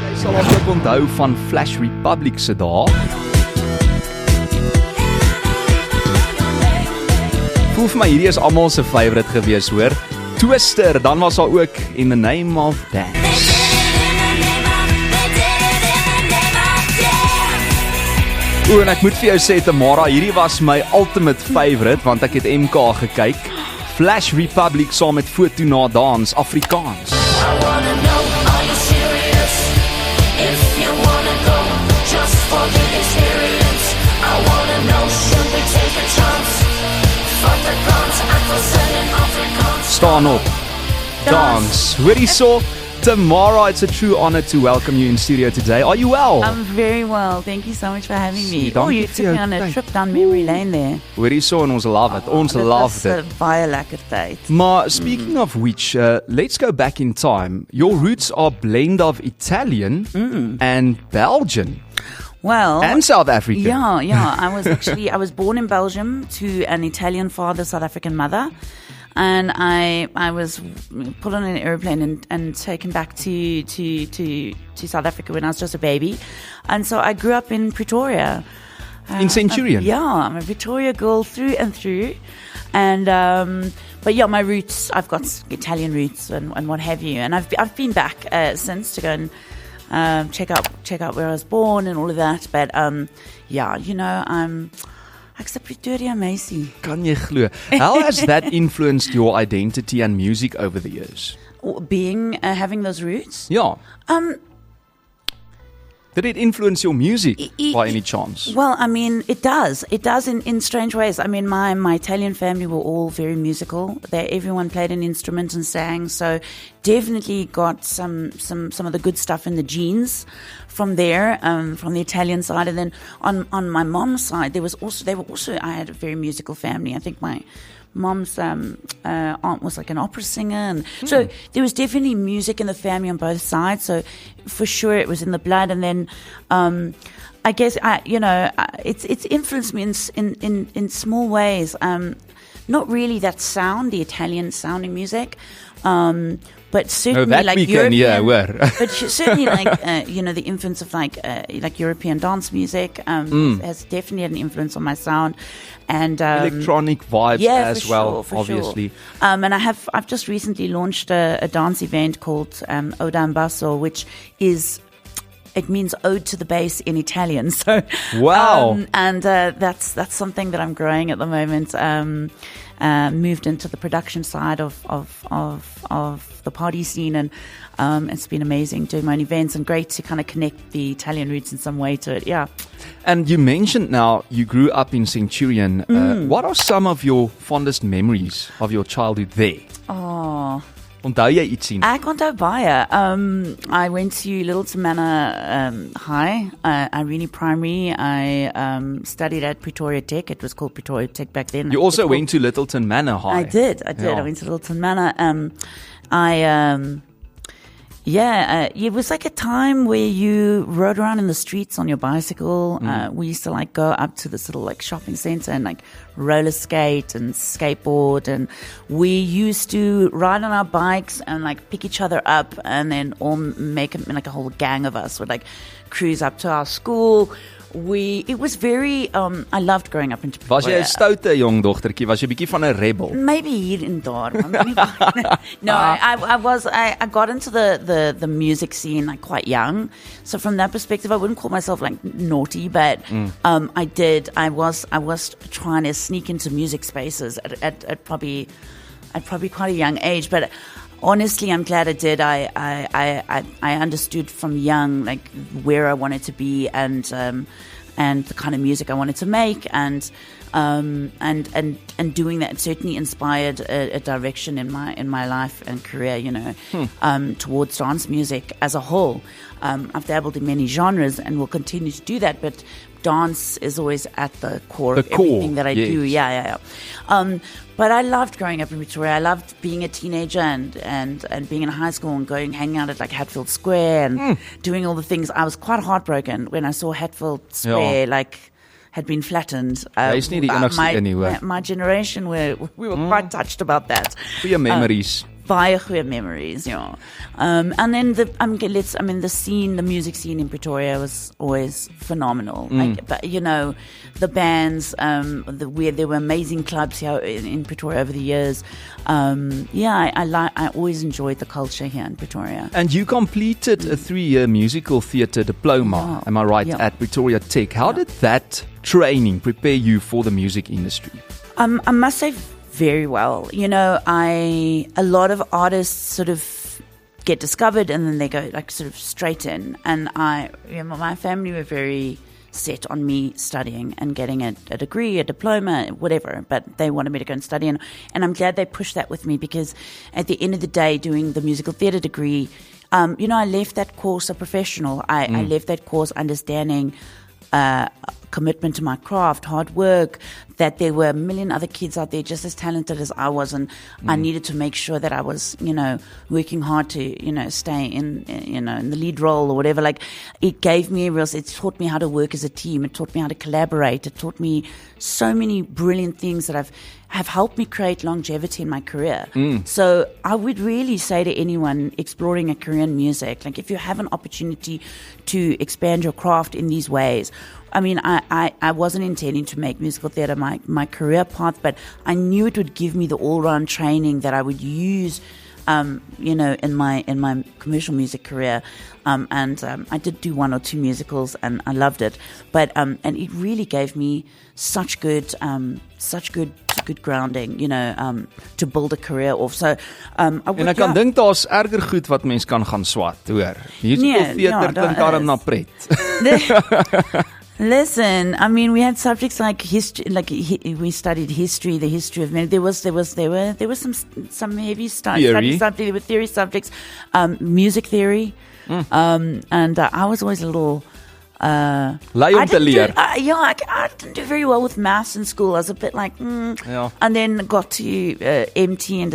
Jy sal ook onthou van Flash Republic se dae. Voel vir my hierdie is almal se favourite gewees, hoor. Twister, dan was daar ook In the Name of Dance. En ek moet vir jou sê, Tamara, hierdie was my ultimate favourite, want ek het MK gekyk. Flash Republic saam met Foto na Dans, Afrikaans. Staan op, dans. Hoorie so, Tamara, it's a true honor to welcome you in studio today. Are you well? I'm very well. Thank you so much for having me. You took me on a trip down memory lane there. Hoorie so, en ons love it. Ons loved it. Baie lekker tyd. Maar speaking of which, let's go back in time. Your roots are blend of Italian and Belgian. Well, and South African. Yeah. I was born in Belgium to an Italian father, South African mother. And I was put on an airplane and taken back to South Africa when I was just a baby. And so I grew up in Pretoria. In Centurion? I'm a Pretoria girl through and through. And but yeah, my roots, I've got Italian roots and what have you. And I've been back since to go and check out where I was born and all of that. But ek's 'n Pretoria meisie. Kan jy glo? How has that influenced your identity and music over the years? Having those roots? Yeah. Did it influence your music by any chance? Well, I mean, it does. It does in strange ways. I mean, my Italian family were all very musical. Everyone played an instrument and sang, so definitely got some of the good stuff in the genes from there, from the Italian side. And then on my mom's side, I had a very musical family. I think my mom's aunt was like an opera singer, and so there was definitely music in the family on both sides. So for sure it was in the blood. And then I guess it's influenced me in small ways. Not really that sound, the Italian sounding music. But certainly like European, but certainly like the influence of like European dance music has definitely had an influence on my sound, and electronic vibes as well, obviously. Sure. And I've just recently launched a dance event called Ode al Basso, which it means ode to the bass in Italian. So wow, and that's something that I'm growing at the moment. Moved into the production side of the party scene, and it's been amazing doing my own events, and great to kind of connect the Italian roots in some way to it. Yeah. And you mentioned now you grew up in Centurion. What are some of your fondest memories of your childhood there? Oh. Onthou jy iets sien? Ek onthou baie. I went to Littleton Manor High, Irene Primary. I studied at Pretoria Tech. It was called Pretoria Tech back then. You also went to Littleton Manor High. I did. Yeah. I went to Littleton Manor. It was like a time where you rode around in the streets on your bicycle. We used to like go up to this little like shopping center and like roller skate and skateboard, and we used to ride on our bikes and like pick each other up, and then all make like a whole gang of us would like cruise up to our school. It was very, I loved growing up in Pretoria. Was jy 'n stoute jong dogtertjie? Was jy 'n bietjie van 'n rebel? Maybe hier en daar. No, I got into the music scene like quite young. So from that perspective, I wouldn't call myself like naughty, but I was trying to sneak into music spaces at probably quite a young age, but honestly, I'm glad I did. I understood from young like where I wanted to be and the kind of music I wanted to make, and doing that certainly inspired a direction in my life and career, towards dance music as a whole. I've dabbled in many genres and will continue to do that, but dance is always at the core of everything that I do. Yeah. But I loved growing up in Victoria. I loved being a teenager and being in high school and hanging out at like Hatfield Square and doing all the things. I was quite heartbroken when I saw Hatfield Square had been flattened. My generation we were quite touched about that. Goeie memories. baie goeie memories, yeah. And then the music scene in Pretoria was always phenomenal. Like, but the bands, where there were amazing clubs here in Pretoria over the years. I always enjoyed the culture here in Pretoria. And you completed a 3-year musical theatre diploma, am I right, at Pretoria Tech. How did that training prepare you for the music industry? I must say very well. A lot of artists sort of get discovered and then they go like sort of straight in. And my family were very set on me studying and getting a degree, a diploma, whatever, but they wanted me to go and study. And I'm glad they pushed that with me, because at the end of the day, doing the musical theatre degree, I left that course a professional. I left that course understanding commitment to my craft, hard work, that there were a million other kids out there just as talented as I was, and I needed to make sure that I was, working hard to, stay in the lead role or whatever. Like, it gave me it taught me how to work as a team. It taught me how to collaborate. It taught me so many brilliant things that have helped me create longevity in my career. So I would really say to anyone exploring a career in music, like, if you have an opportunity to expand your craft in these ways. I mean, I wasn't intending to make musical theatre my career path, but I knew it would give me the all-round training that I would use, in my commercial music career. And I did do 1 or 2 musicals, and I loved it. But and it really gave me such good grounding, to build a career off. So en ek kan dink daar's erger goed wat mens kan gaan swat, hoor. Musical theatre klink darm na pret. Listen, I mean, we had subjects like history, we studied history, the history of men. There was some heavy study subjects. There were theory subjects, music theory, and I was always a little. I didn't do very well with maths in school. I was a bit like, and then got to MT and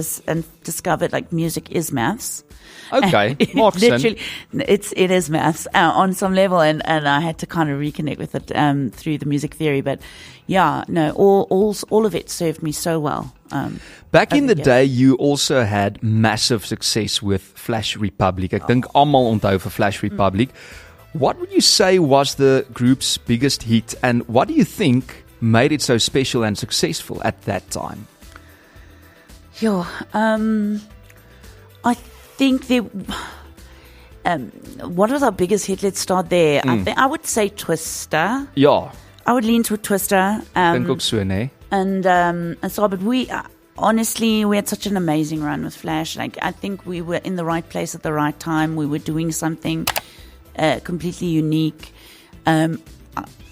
discovered like music is maths. Okay, literally, it is maths on some level, and I had to kind of reconnect with it through the music theory. But all of it served me so well. Back in the day, you also had massive success with Flash Republic. Ek dink almal onthou vir Flash Republic. What would you say was the group's biggest hit, and what do you think made it so special and successful at that time? I think what was our biggest hit? Let's start there. I would say Twister. Yeah. I would lean to Twister. Dink ook so, nee. And so, but we honestly, we had such an amazing run with Flash. Like, I think we were in the right place at the right time. We were doing something completely unique.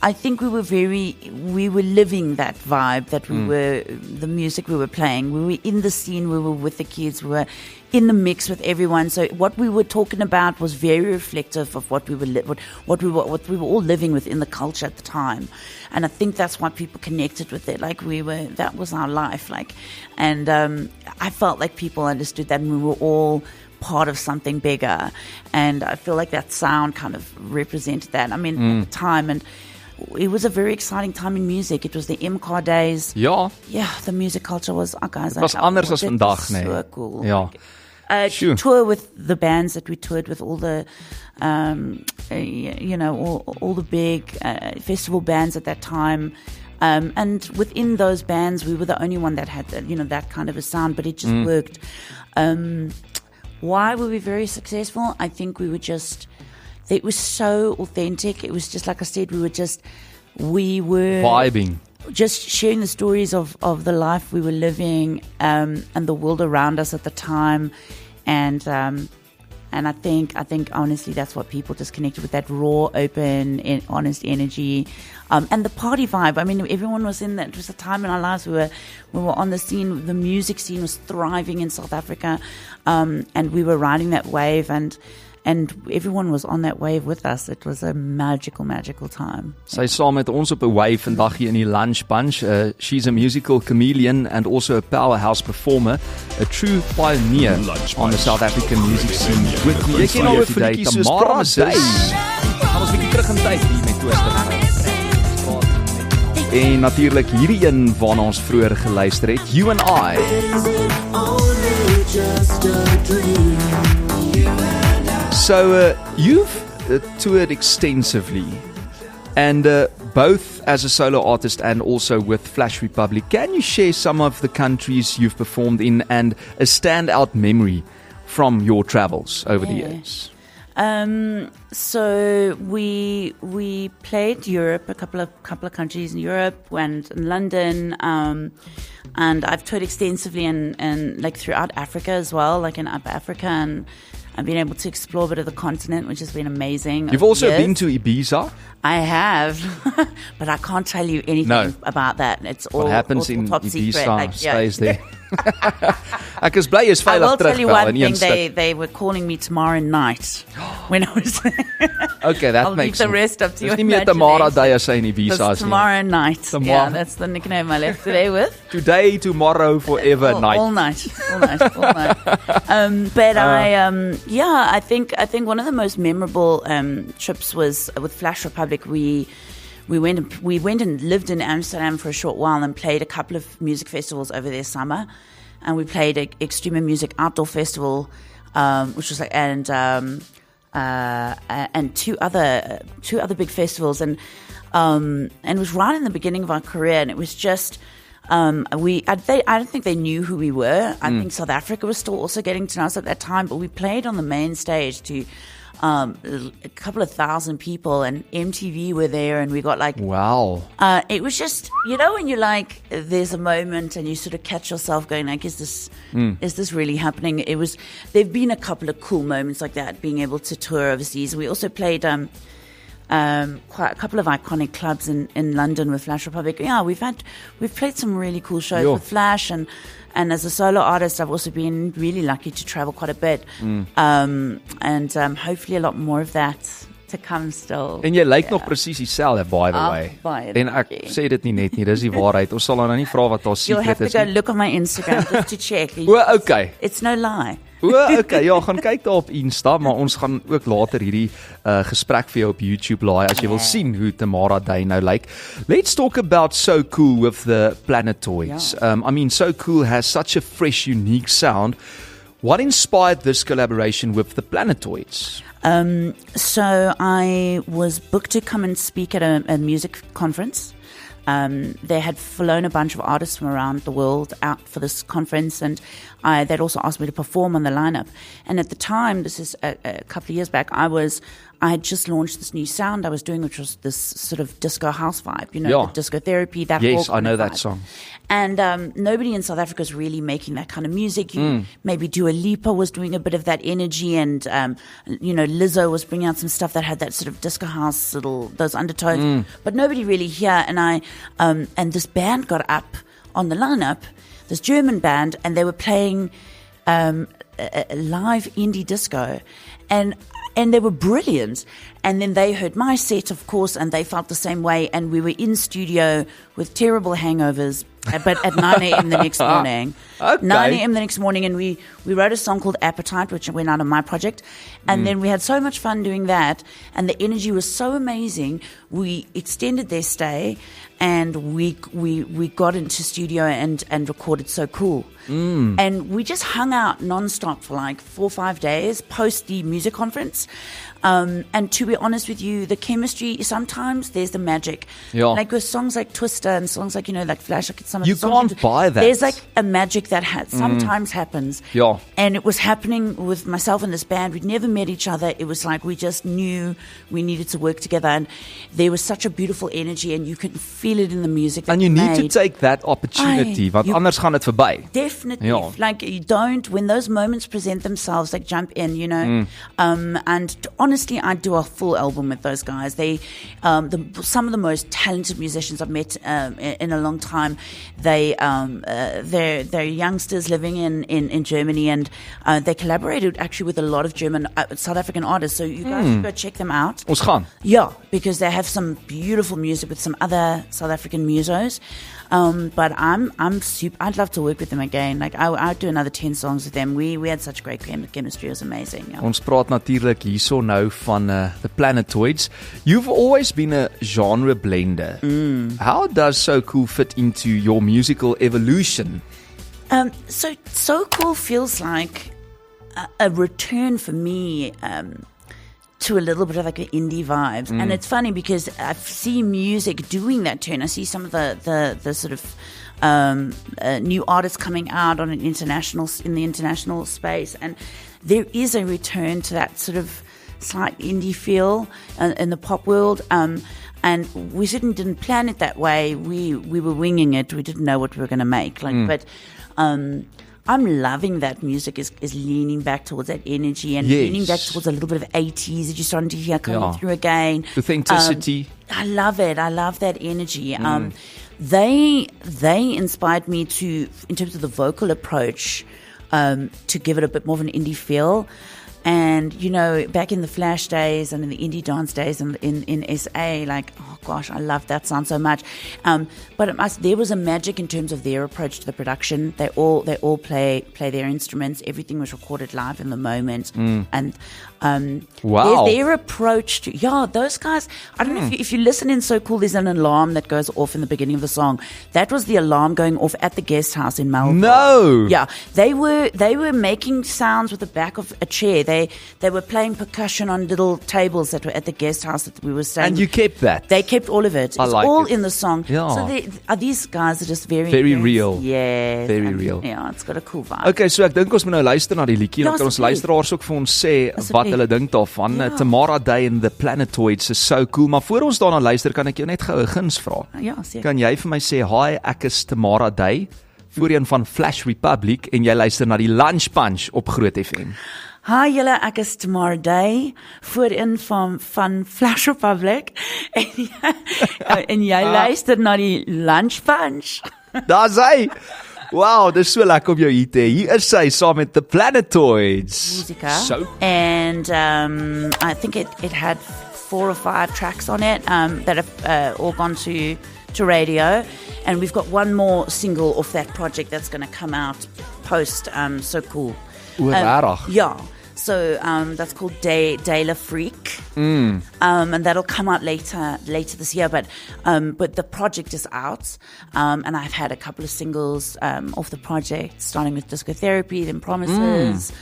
I think we were living that vibe that the music we were playing. We were in the scene, we were with the kids, we were in the mix with everyone. So what we were talking about was very reflective of what we were all living within the culture at the time. And I think that's why people connected with it. Like, that was our life. Like, and I felt like people understood that, and we were all part of something bigger. And I feel like that sound kind of represented that. I mean, at the time, and it was a very exciting time in music. It was the MK days. Ja. Yeah, the music culture was, guys, was anders as vandag, nee. So cool. Ja. Tour with the bands that we toured with, all the all the big festival bands at that time. And within those bands, we were the only one that had that kind of a sound, but it just worked. Why were we very successful? I think it was so authentic. It was just, like I said, we were vibing, just sharing the stories of the life we were living, and the world around us at the time. And I think honestly, that's what people just connected with, that raw, open, honest energy. And the party vibe. I mean, everyone was in that. It was a time in our lives we were on the scene. The music scene was thriving in South Africa, and we were riding that wave, and everyone was on that wave with us. It was a magical time. Sy saam met ons op 'n wave vandag hier in die Lunch Bunch. She's a musical chameleon and also a powerhouse performer, a true pioneer on the South African music scene. With me today, Tamara Dey. Gaan ons 'n bietjie terug in tyd hier met Twister. En natuurlik hierdie een waarna ons vroeër geluister het, You and I. So you've toured extensively, and both as a solo artist and also with Flash Republic. Can you share some of the countries you've performed in and a standout memory from your travels over the years? So we played Europe, a couple of countries in Europe, went in London, and I've toured extensively in like throughout Africa as well, like in Upper Africa, and I've been able to explore a bit of the continent, which has been amazing. You've also been to Ibiza? I have, but I can't tell you anything about that. It's all what happens all in top Ibiza secret. stays there. Ek is bly is I veilig will tell you one terugval in thing. They were calling me tomorrow night when I was. Okay, that I'll makes leave the rest up to you. Dis nie meer Tamara Dey as sy in Ibiza is nie. Tomorrow night. Yeah, that's the nickname I left today with. Today, tomorrow, forever, night. All night. But I think one of the most memorable trips was with Flash Republic. We went and lived in Amsterdam for a short while and played a couple of music festivals over their summer, and we played an Extreme Music Outdoor Festival, which was like and two other big festivals, and it was right in the beginning of our career, and it was just. I don't think they knew who we were. I think South Africa was still also getting to know us at that time, but we played on the main stage to a couple of thousand people, and MTV were there, and we got like wow. It was just, you know, when you're like, there's a moment and you sort of catch yourself going like, is this really happening? There've been a couple of cool moments like that, being able to tour overseas. We also played quite a couple of iconic clubs in London with Flash Republic. Yeah, we've played some really cool shows with Flash, and as a solo artist, I've also been really lucky to travel quite a bit, and hopefully a lot more of that to come still. En jy lyk nog presies dieselfde, by the way. En ek sê dit nie net nie, dis die waarheid. Ons sal nou nie vra wat daar secret is. You'll have to go look on my Instagram just to check. Okay. It's no lie. Okay, ja, gaan kyk daar op Insta, maar ons gaan ook later hierdie gesprek vir jou op YouTube laai as jy wil sien hoe Tamara Dey nou lyk. Let's talk about So Cool with the Planetoids. I mean, So Cool has such a fresh, unique sound. What inspired this collaboration with the Planetoids? So I was booked to come and speak at a music conference. They had flown a bunch of artists from around the world out for this conference, and they'd also asked me to perform on the lineup. And at the time, this is a couple of years back, I had just launched this new sound I was doing, which was this sort of disco house vibe, you know, the disco therapy. Yes, I know that song. And nobody in South Africa is really making that kind of music. Maybe Dua Lipa was doing a bit of that energy, and Lizzo was bringing out some stuff that had that sort of disco house, those undertones. But nobody really here. And and this band got up on the lineup, this German band, and they were playing a live indie disco, and they were brilliant. And then they heard my set, of course, and they felt the same way. And we were in studio with terrible hangovers, but at 9 a.m. the next morning. Okay. 9 a.m. the next morning, and we wrote a song called Appetite, which went out on my project. And then we had so much fun doing that, and the energy was so amazing. We extended their stay, and we got into studio and recorded So Cool. And we just hung out nonstop for like 4 or 5 days post the music conference. And to be honest with you, the chemistry, sometimes there's the magic. Yeah. Like with songs like Twister and songs like, like Flash, like some of you the songs. can't buy that. There's like a magic that sometimes happens. Yeah. And it was happening with myself and this band. We'd never met each other. It was like we just knew we needed to work together. And there was such a beautiful energy, and you could feel it in the music. And you need to take that opportunity, want anders gaan dit verby. Definitely. Yeah. Like you don't, when those moments present themselves, like jump in, and honestly, I'd do a full album with those guys. They, some of the most talented musicians I've met in a long time. They're youngsters living in Germany, and they collaborated actually with a lot of South African artists. So you guys should go check them out. Ons gaan. Yeah, because they have some beautiful music with some other South African musos. But I'd love to work with them again. Like I'd do another 10 songs with them. We had such great chemistry. It was amazing. Yeah. Ons praat natuurlik hierso nou van the Planetoids. You've always been a genre blender. How does So Cool fit into your musical evolution? So Cool feels like a return for me to a little bit of like the indie vibes. And it's funny because I see music doing that turn. I see some of the sort of new artists coming out in the international space, and there is a return to that sort of slight indie feel in the pop world. And we certainly didn't plan it that way. We were winging it. We didn't know what we were going to make. But I'm loving that music is leaning back towards that energy and leaning back towards a little bit of 80s that you're starting to hear coming through again. Authenticity. I love it. I love that energy. They inspired me to, in terms of the vocal approach, to give it a bit more of an indie feel. And, you know, back in the Flash days and in the indie dance days in SA, like, oh gosh, I love that sound so much. But there was a magic in terms of their approach to the production. They all play their instruments. Everything was recorded live in the moment. And wow. their approach to, those guys, I don't know if you listen in So Cool, there's an alarm that goes off in the beginning of the song. That was the alarm going off at the guest house in Melbourne. No! Yeah. They were making sounds with the back of a chair. They were playing percussion on little tables that were at the guest house that we were staying. And you kept that? They kept all of it. It's like all it. in the song. Yeah. So these guys are just very real. Yeah. Very real. Yeah, it's got a cool vibe. Okay, so ek dink ons moet nou luister na die liedjie. Dan kan ons luisteraars ook vir ons sê wat hulle dink daarvan. Tamara Dey en the Planetoids is so cool. Maar voor ons daarna luister, kan ek jou net gou 'n guns vra. Ja, seker. Kan jy vir my sê, "Hi, ek is Tamara Dey, voorheen van Flash Republic en jy luister na die Lunch Punch op Groot FM." Hi julle, ek is Tamara Dey, voorin van Flash Republic en jy luister na die Lunch Punch. Daar's hy. Wow, dis so lekker om jou hier te hê. Hier is sy saam met the Planetoids. Musica. So. And I think it had 4 or 5 tracks on it that have all gone to radio. And we've got one more single off that project that's going to come out post So Cool. Yeah. So that's called Day La Freak, and that'll come out later this year. But the project is out, and I've had a couple of singles off the project, starting with Disco Therapy, then Promises, it's.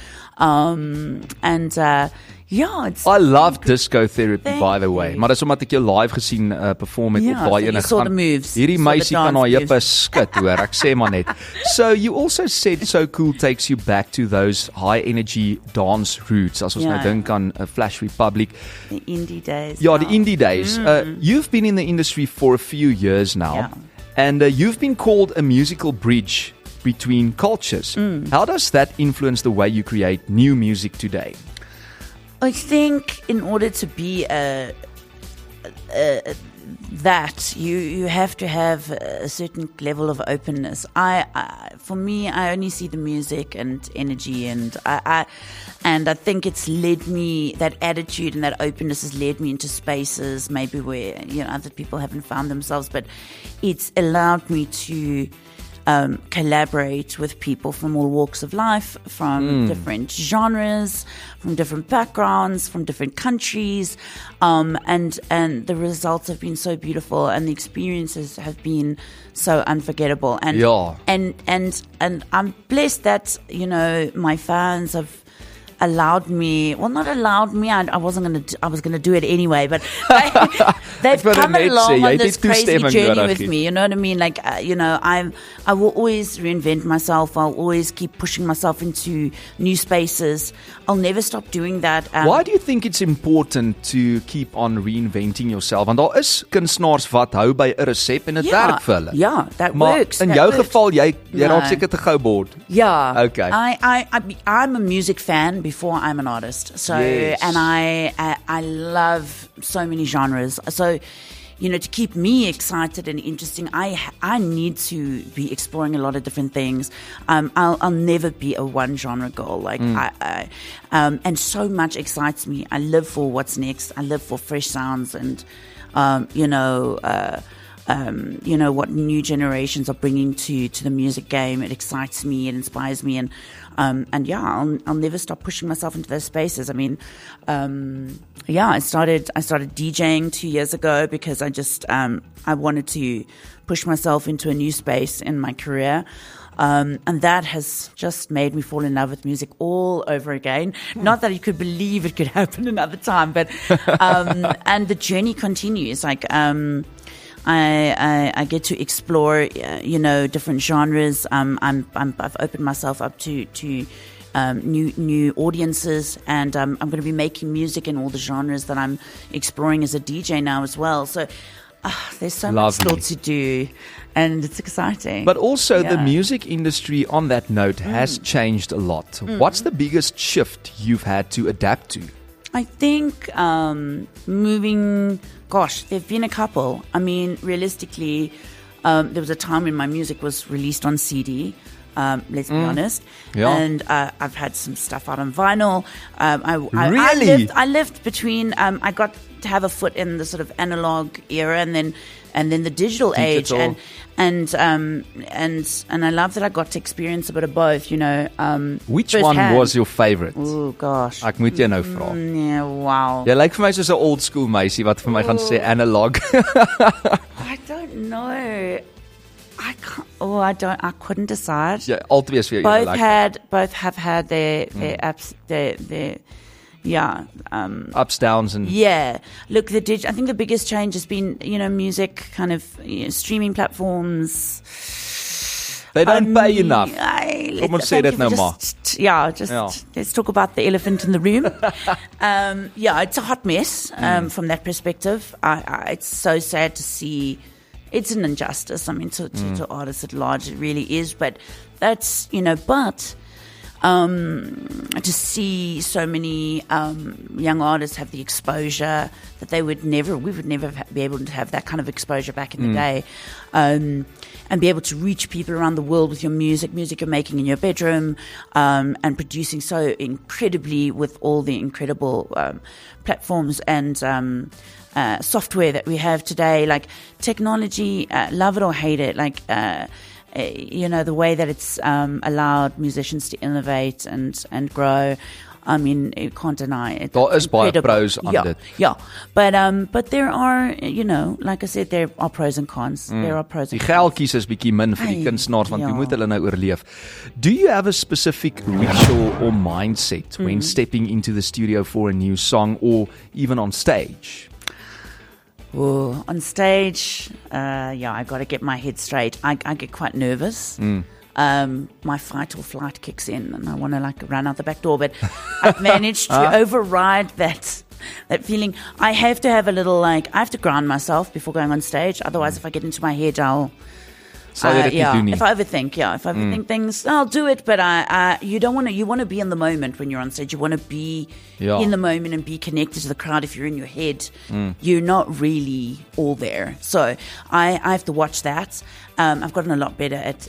I love Disco Therapy, by the way. Maar dis omdat ek jou live gesien perform het op daai ene. Saw the moves. Hierdie meisie kan haar heupe skud, hoor. Ek sê maar net. So you also said So Cool takes you back to those high energy dance roots. As ons nou dink aan Flash Republic. The indie days. Ja, the indie days. You've been in the industry for a few years now. And you've been called a musical bridge between cultures. How does that influence the way you create new music today? I think in order to be that, you have to have a certain level of openness. For me, I only see the music and energy, and I think it's led me, that attitude and that openness has led me into spaces maybe where other people haven't found themselves, but it's allowed me to collaborate with people from all walks of life, from different genres, from different backgrounds, from different countries, and the results have been so beautiful, and the experiences have been so unforgettable. And I'm blessed that my fans have allowed me, well, not allowed me, I was going to do it anyway, but they've come along on this crazy journey with me, you know what I mean? Like, I will always reinvent myself. I'll always keep pushing myself into new spaces. I'll never stop doing that. Why do you think it's important to keep on reinventing yourself? Want daar is kunstenaars wat hou by 'n resep en dit werk vir hulle. Ja, that works. In jou geval, jy raak seker te gou bored. Yeah. Okay. I'm a music fan before I'm an artist. So, and I love so many genres. So, to keep me excited and interesting, I need to be exploring a lot of different things. I'll never be a one genre girl. Like and so much excites me. I live for what's next. I live for fresh sounds and, what new generations are bringing to the music game. It excites me. It inspires me. I'll never stop pushing myself into those spaces. I mean, I started DJing 2 years ago because I wanted to push myself into a new space in my career. And that has just made me fall in love with music all over again. Not that you could believe it could happen another time, but and the journey continues. Like I get to explore, different genres. I've opened myself up to new audiences, and I'm going to be making music in all the genres that I'm exploring as a DJ now as well. So there's so much still to do, and it's exciting. But also the music industry, on that note, has changed a lot. What's the biggest shift you've had to adapt to? I think there've been a couple. I mean, realistically, there was a time when my music was released on CD. Let's be honest. Yeah. And I've had some stuff out on vinyl. Really? I lived between. I got to have a foot in the sort of analog era, and then the digital age, and I love that I got to experience a bit of both. Which one was your favorite? Oh gosh, ek moet jou nou vra. Yeah, wow. Jy lyk vir my soos 'n old school meisie wat vir my gaan sê analog. I don't know. I couldn't decide. Yeah, all three is for you. Both have had their ups, their ups, downs, and look, I think the biggest change has been music kind of streaming platforms. They don't pay enough. Kom ons sê dit nou maar. Let's talk about the elephant in the room. It's a hot mess from that perspective. It's so sad to see. It's an injustice, I mean, to artists at large, it really is. But that's, to see so many young artists have the exposure that we would never be able to have that kind of exposure back in the day, and be able to reach people around the world with your music you're making in your bedroom, and producing so incredibly with all the incredible platforms and software that we have today, like technology, love it or hate it, like the way that it's allowed musicians to innovate and grow. I mean, you can't deny it. Daar is baie pros aan dit. Yeah. But there are, like I said, there are pros and cons. There are pros and cons. Die geldjies is bietjie min vir die kunstenaars, want jy moet hulle nou oorleef. Do you have a specific ritual or mindset when stepping into the studio for a new song, or even on stage? On stage, I got to get my head straight. I get quite nervous. My fight or flight kicks in, and I want to run out the back door. But I've managed to override that feeling. I have to have a little I have to ground myself before going on stage. Otherwise, if I get into my head, if I overthink things, I'll do it. But you don't want to. You want to be in the moment when you're on stage. You want to be in the moment and be connected to the crowd. If you're in your head, you're not really all there. So I have to watch that. I've gotten a lot better at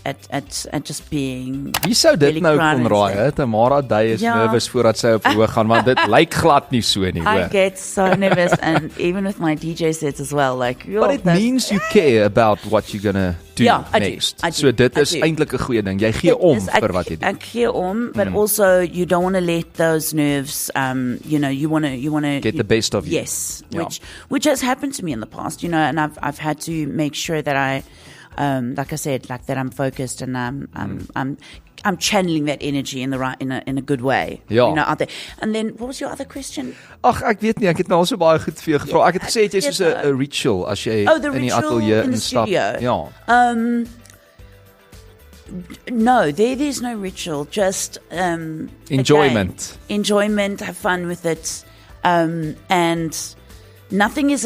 just being. Wie sou dit nou kon raai? Tamara Dey is nervous voordat sy op verhoog gaan, want dit lyk glad nie so nie, hoor. I get so nervous, and even with my DJ sets as well, but it means you care about what you're gonna do next. I do. So dit is eintlik 'n goeie ding. Jy gee om vir wat jy doen. Ek gee om, but also you don't want to let those nerves, you want to get the best of you. Yes, which has happened to me in the past, and I've had to make sure that I. Like I said, that I'm focused, and I'm channeling that energy in a good way. Out there. And then, what was your other question? Ag, ek weet nie, ek het nou al so baie goed vir jou gevra. Ek het gesê jy is 'n ritual as jy in die ateljee instap. Ja. No, there's no ritual. Just enjoyment. Enjoyment. Have fun with it, and. Nothing is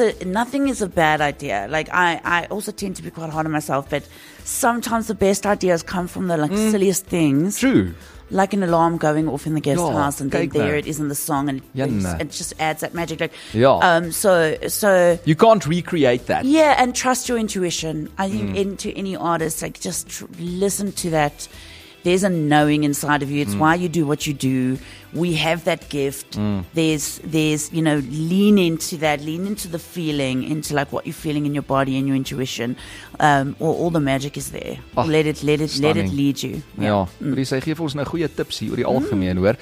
a bad idea. I also tend to be quite hard on myself, but sometimes the best ideas come from the silliest things. True. Like an alarm going off in the guest house, and then there it is in the song, and it just adds that magic. So you can't recreate that. Yeah, and trust your intuition. I think into any artist, just listen to that. There's a knowing inside of you. It's why you do what you do. We have that gift. There's lean into that, lean into the feeling, into what you're feeling in your body and your intuition. All the magic is there. Let it lead you. Ja, sy gee vir ons nou goeie tips hier oor die algemeen, hoor.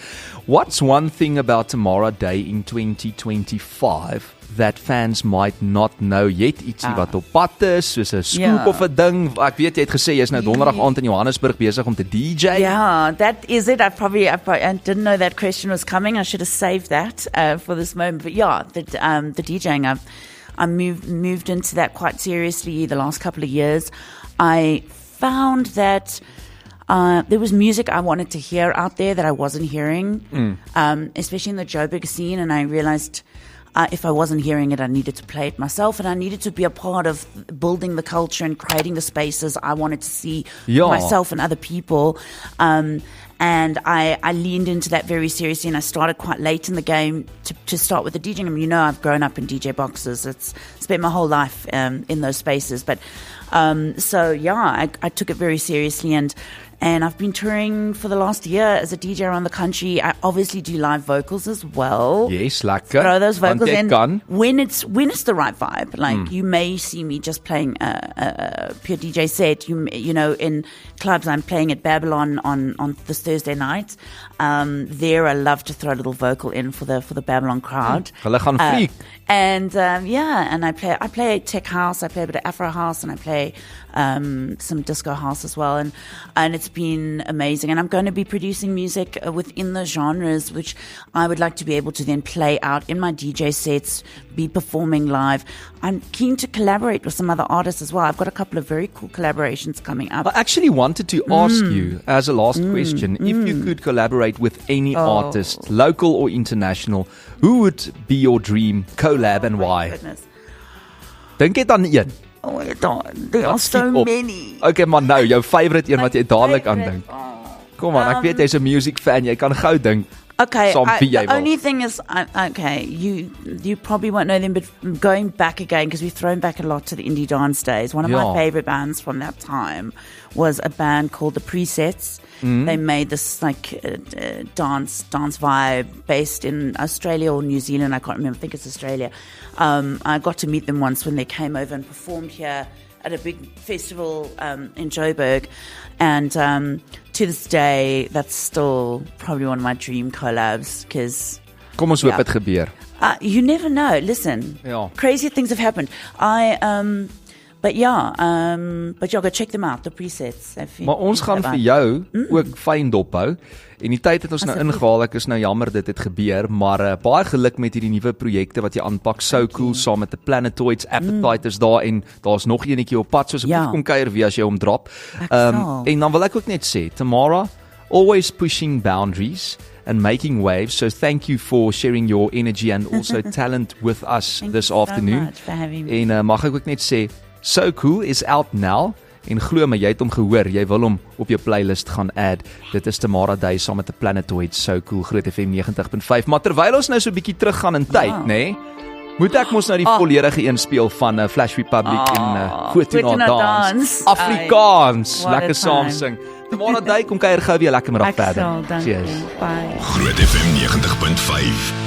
What's one thing about Tamara Dey in 2025 that fans might not know yet, ietsie wat op pad is, soos 'n scoop of 'n ding. Ek weet jy het gesê jy's nou donderdag aand in Johannesburg besig om te DJ. Yeah, that is it. I didn't know that question was coming. I should have saved that for this moment. But yeah, the DJing, I moved into that quite seriously the last couple of years. I found that there was music I wanted to hear out there that I wasn't hearing, especially in the Joburg scene, and I realized if I wasn't hearing it, I needed to play it myself, and I needed to be a part of building the culture and creating the spaces I wanted to see myself and other people. And I leaned into that very seriously, and I started quite late in the game to start with the DJing. I mean, I've grown up in DJ boxes. It's spent my whole life in those spaces. But so, yeah, I took it very seriously, and I've been touring for the last year as a DJ around the country. I obviously do live vocals as well. Yes, lekker. Throw those vocals in when it's the right vibe. Like you may see me just playing a pure DJ set. You know, in clubs I'm playing at Babylon on this Thursday night. There I love to throw a little vocal in for the Babylon crowd. Hulle gaan freak. And and I play tech house, I play a bit of Afro house, and I play some disco house as well, and it's been amazing. And I'm going to be producing music within the genres, which I would like to be able to then play out in my DJ sets, be performing live. I'm keen to collaborate with some other artists as well. I've got a couple of very cool collaborations coming up. I actually wanted to ask you, as a last question, if you could collaborate with any artist, local or international, who would be your dream collab and why? Dink jy dan een? Oh, there are so many. Okay, maar nou, jou favorite een wat jy dadelik aan dink. Kom aan, ek weet jy's 'n music fan, jy kan gou dink. Okay, the only thing is, you probably won't know them, but going back again, because we've thrown back a lot to the indie dance days, one of my favorite bands from that time was a band called The Presets. They made this like dance vibe based in Australia or New Zealand. I can't remember. I think it's Australia. I got to meet them once when they came over and performed here at a big festival in Joburg. And to this day, that's still probably one of my dream collabs. Because kom ons hoop dit gebeur. You never know. Listen, crazy things have happened. But go check them out, The Presets. Maar ons gaan vir jou ook fyn dophou. En die tyd het ons nou ingehaal. Ek is nou jammer dit het gebeur, maar baie geluk met hierdie nuwe projekte wat jy aanpak. So cool, saam met die Planetoids, Appetite is daar, en daar's nog eenetjie op pad, soos ek kom kuier wie as jy hom drop. En dan wil ek ook net sê, Tamara, always pushing boundaries and making waves. So thank you for sharing your energy and also talent with us this afternoon. Thank you so much for having me. En mag ek ook net sê, So Cool is out now. En glo my, jy het hom gehoor, jy wil hom op jou playlist gaan add. Dit is Tamara Dey saam met die Planetoids, So Cool, Groot FM 90.5. Maar terwyl ons nou so 'n bietjie teruggaan in tyd, nê? Moet ek mos nou die volledige een speel van Flash Republic en Foto na Dans. Afrikaans, lekker saam sing. Tamara Dey, kom kuier gou weer lekker middag verder. Cheers. Bye. Groot FM 90.5.